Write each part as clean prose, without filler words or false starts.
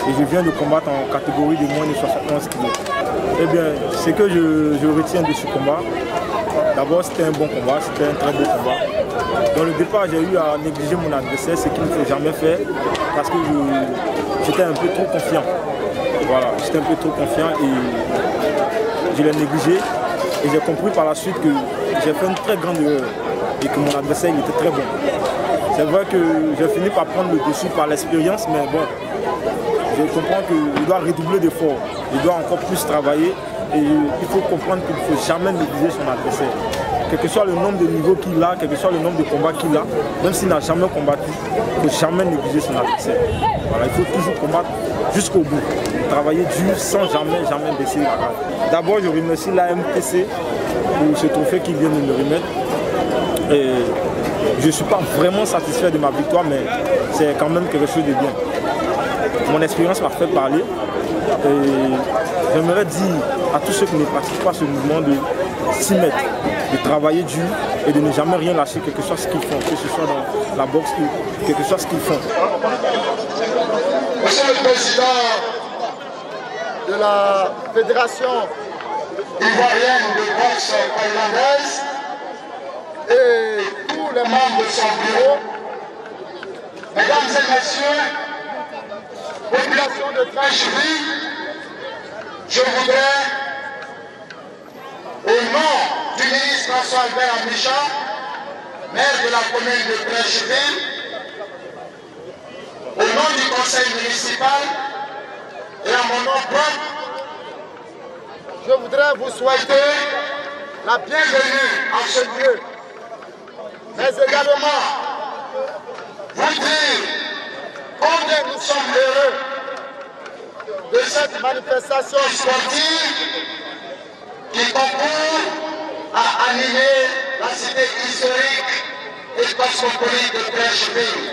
Et je viens de combattre en catégorie de moins de 71 kg. Eh bien, ce que je retiens de ce combat, d'abord c'était un bon combat, c'était un très beau combat. Dans le départ, j'ai eu à négliger mon adversaire, ce qu'il ne faut jamais faire, parce que j'étais un peu trop confiant. Voilà, j'étais un peu trop confiant et je l'ai négligé. Et j'ai compris par la suite que j'ai fait une très grande erreur et que mon adversaire il était très bon. C'est vrai que j'ai fini par prendre le dessus par l'expérience, mais bon, je comprends qu'il doit redoubler d'efforts, il doit encore plus travailler et il faut comprendre qu'il ne faut jamais négliger son adversaire. Quel que soit le nombre de niveaux qu'il a, quel que soit le nombre de combats qu'il a, même s'il n'a jamais combattu, il ne faut jamais négliger son adversaire. Voilà, il faut toujours combattre jusqu'au bout, travailler dur sans jamais baisser la garde. D'abord, je remercie l'AMTC pour ce trophée qu'ils viennent de me remettre. Et je ne suis pas vraiment satisfait de ma victoire, mais c'est quand même quelque chose de bien. Mon expérience m'a fait parler et j'aimerais dire à tous ceux qui ne pratiquent pas ce mouvement de s'y mettre, de travailler dur et de ne jamais rien lâcher, quel que soit ce qu'ils font, que ce soit dans la boxe, quel que soit ce qu'ils font. Monsieur le Président de la Fédération ivoirienne de boxe thaïlandaise et tous les membres de son bureau, mesdames et messieurs, population de Trincheville, je voudrais, au nom du ministre François-Albert Amichan, maire de la commune de Trincheville, au nom du conseil municipal et à mon nom propre, je voudrais vous souhaiter la bienvenue à ce lieu, mais également vous dire combien nous sommes heureux de cette manifestation sportive qui concourt à animer la cité historique et cosmopolite de Trincheville.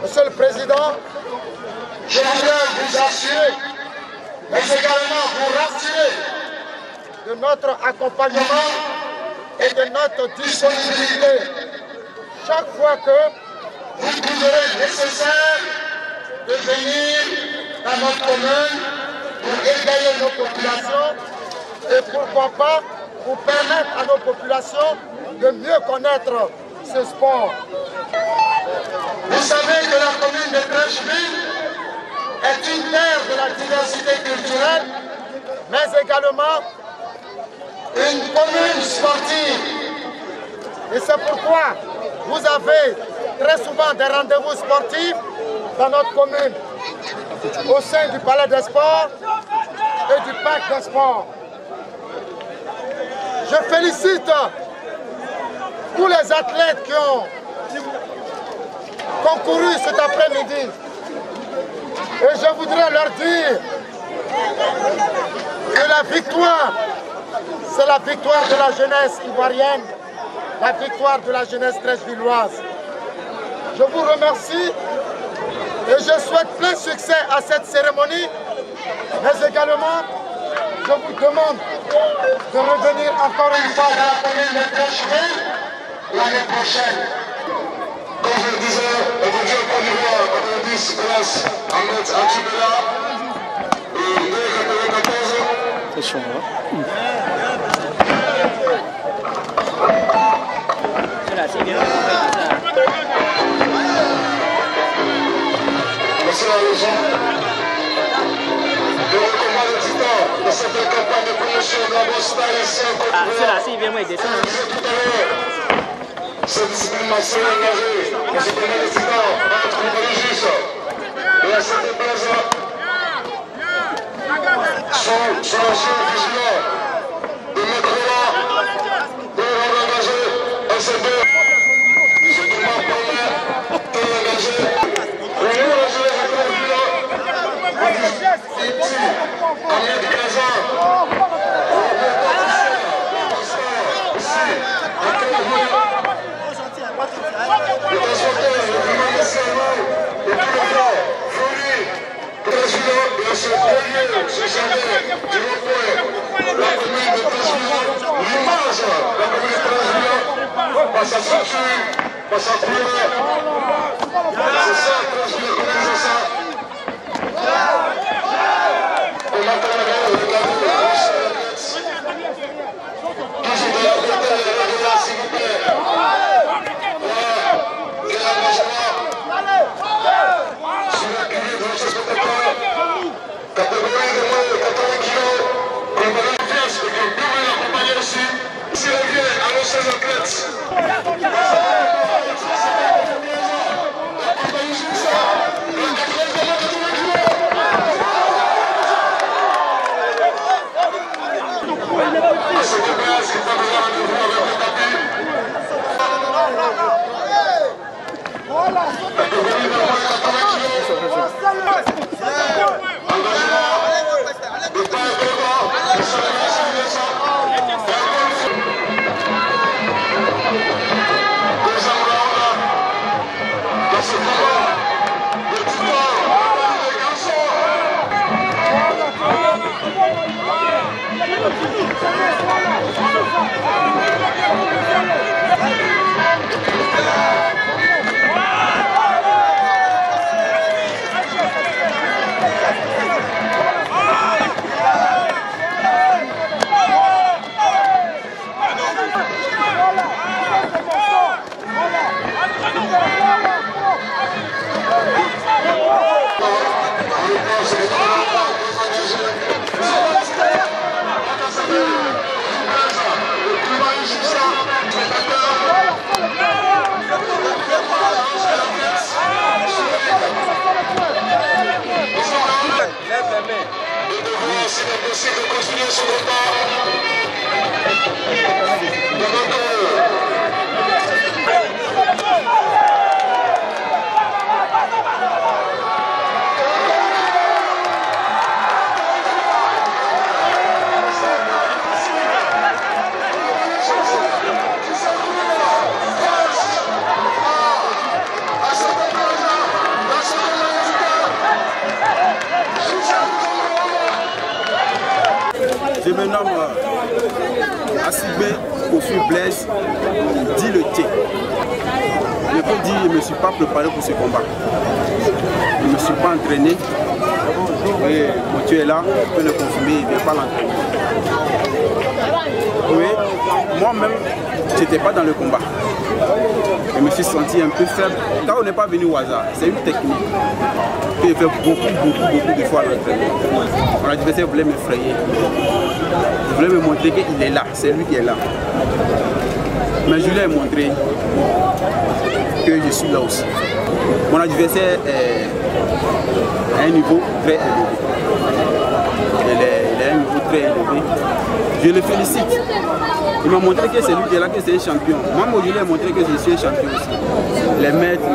Monsieur le Président, je voudrais vous assurer, mais également vous rassurer de notre accompagnement et de notre disponibilité chaque fois que vous trouverez nécessaire de venir dans notre commune pour égayer nos populations et pourquoi pas pour permettre à nos populations de mieux connaître ce sport. Vous savez que la commune de Trincheville est une terre de la diversité culturelle, mais également une commune sportive. Et c'est pourquoi vous avez très souvent des rendez-vous sportifs dans notre commune, au sein du Palais des Sports et du Parc des Sports. Je félicite tous les athlètes qui ont concouru cet après-midi. Et je voudrais leur dire que la victoire, c'est la victoire de la jeunesse ivoirienne, la victoire de la jeunesse treichvilloise. Je vous remercie et je souhaite plein succès à cette cérémonie, mais également, je vous demande de revenir encore une fois dans la commune de Treichville l'année prochaine. Comme je le disais, aujourd'hui en Côte d'Ivoire, 90 places à mettre à Tchibela. Et dès 94. C'est chaud, hein? Merci la région. Le combat de titan de cette campagne de promotion de la boxe ici en Côte d'Ivoire. Ah, c'est là, c'est bien, moi, il descend. Cette discipline martiale engagée dans ce combat de titan entre les juges et à cette place sont vigilants de mettre là, de rendre engagé SCB. Ce combat promet de l'engager. On est engagé à moins de 15 ans. Le transporteur, le commandant national, le piloteur, Flori, président de ce premier, ce jamais, du rond-point, la commune de Treichville, l'image, la commune de Treichville, par sa structure, par sa couleur. C'est ça, Treichville, comment c'est ça? On attend la guerre, regardez, toujours de la beauté, regardez, s'il vous plaît. Catégorie de moins de 80 kilos, combattant une pièce et que vous pouvez l'accompagner aussi. Si elle vient à nos 16 athlètes. À cette place, il faut déjà rendez-vous avec le tapis. Catégorie de moins de 80 kilos. C'est possible de continuer ce combat. Je me nomme Assibé Kofi Blaise, dit le Tché. Je peux dire que je ne me suis pas préparé pour ce combat. Je ne me suis pas entraîné. Et mon Dieu est là, je peux le confirmer, il ne vient pas l'entraîner. Oui, moi-même, je n'étais pas dans le combat. Je me suis senti un peu faible. Quand on n'est pas venu au hasard, c'est une technique. J'ai fait beaucoup de fois à l'entraînement. Mon adversaire voulait m'effrayer. Il voulait me montrer qu'il est là, c'est lui qui est là. Mais je lui ai montré que je suis là aussi. Mon adversaire est à un niveau très élevé. Il est à un niveau très élevé. Je le félicite. Il m'a montré que c'est lui qui est là, que c'est un champion. Moi, je lui ai montré que je suis un champion aussi. Les maîtres,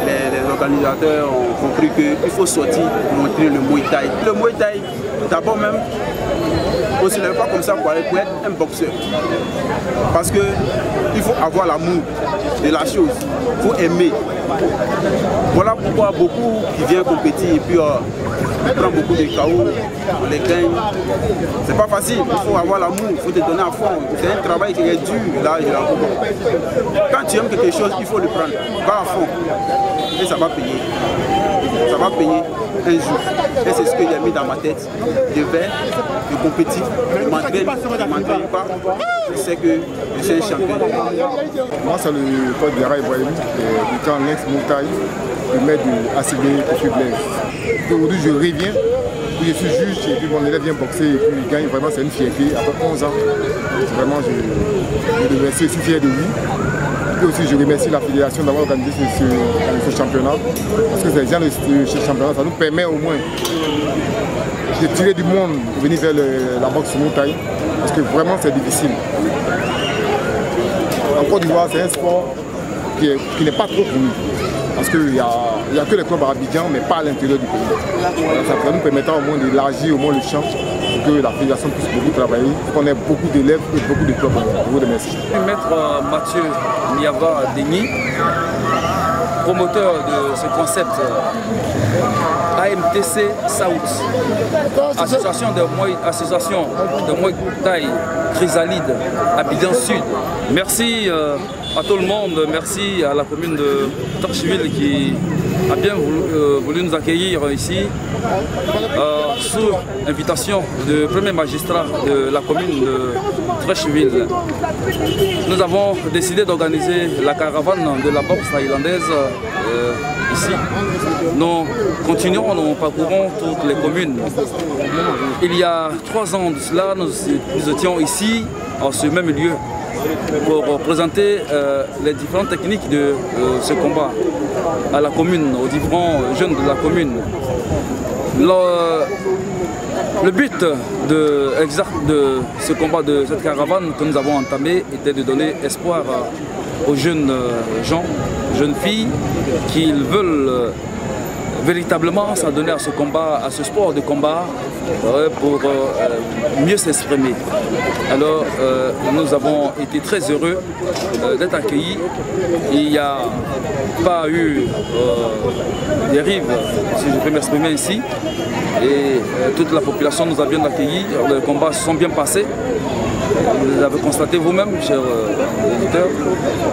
les organisateurs ont compris qu'il faut sortir pour montrer le Muay Thai. Le Muay Thai, d'abord même, on ne se lève pas comme ça pour être un boxeur. Parce qu'il faut avoir l'amour de la chose, il faut aimer. Voilà pourquoi beaucoup qui viennent compétir et puis on prend beaucoup de KO, on les gagne. C'est pas facile, il faut avoir l'amour, il faut te donner à fond. C'est un travail qui est dur, là, quand tu aimes quelque chose, il faut le prendre, va à fond. Et ça va payer. Ça va payer un jour. Et c'est ce que j'ai mis dans ma tête. De faire, de compétir, de m'entraîner pas. Je sais que je suis un champion. Moi, c'est le coach Diarra Ibrahim, du camp Muay Thai, le maître de ACB Kofi Blaise. Aujourd'hui, je reviens. Je suis juge et puis mon élève vient boxer et puis il gagne. Vraiment, c'est une fierté. Après 11 ans, vraiment, je remercie, je suis fier de lui. Et aussi, je remercie la fédération d'avoir organisé ce championnat. Parce que ces gens de ce championnat, ça nous permet au moins de tirer du monde pour venir vers la boxe Muay Thai. Parce que vraiment, c'est difficile. En Côte d'Ivoire, c'est un sport qui n'est pas trop connu. Parce qu'il n'y a que les clubs à Abidjan, mais pas à l'intérieur du pays. Voilà, ça nous permettra au moins d'élargir au moins le champ pour que la fédération puisse beaucoup travailler, pour qu'on ait beaucoup d'élèves et beaucoup de clubs. Je vous remercie. Maître Mathieu Niava Denis, promoteur de ce concept AMTC South, association de Muay Thai Chrysalide, Abidjan Sud. Merci à tout le monde, merci à la commune de Torcheville qui a bien voulu nous accueillir ici sous invitation du premier magistrat de la commune de Torcheville. Nous avons décidé d'organiser la caravane de la boxe thaïlandaise ici. Nous continuons, nous parcourons toutes les communes. Il y a 3 ans de cela, nous étions ici, en ce même lieu, pour présenter les différentes techniques de ce combat à la commune, aux différents jeunes de la commune. Le but de ce combat, de cette caravane que nous avons entamée, était de donner espoir aux jeunes gens, jeunes filles, qui veulent véritablement s'adonner à ce combat, à ce sport de combat, pour mieux s'exprimer. Alors nous avons été très heureux d'être accueillis. Il n'y a pas eu des rives, si je peux m'exprimer ici, et toute la population nous a bien accueillis. Les combats se sont bien passés. Vous l'avez constaté vous-même, chers auditeurs.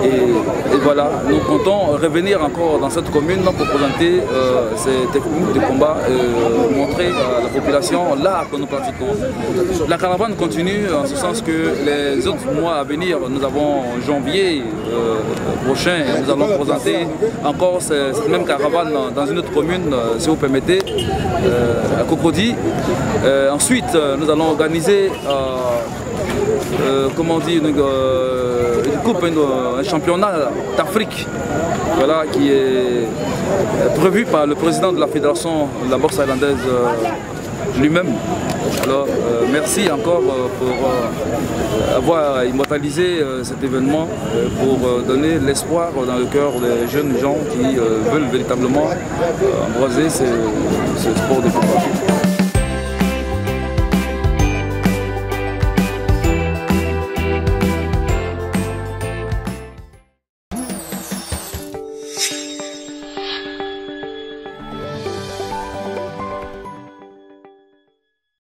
Et voilà, nous comptons revenir encore dans cette commune pour présenter ces techniques de combat, montrer à la population là que nous pratiquons. La caravane continue en ce sens que les autres mois à venir, nous avons janvier prochain, nous allons présenter encore cette même caravane dans une autre commune, si vous permettez, à Cocody. Ensuite, nous allons organiser comment dire, une coupe, un championnat d'Afrique, voilà, qui est prévu par le président de la fédération de la boxe thaïlandaise lui-même. Alors merci encore pour avoir immortalisé cet événement, pour donner l'espoir dans le cœur des jeunes gens qui veulent véritablement embraser ce sport de combat.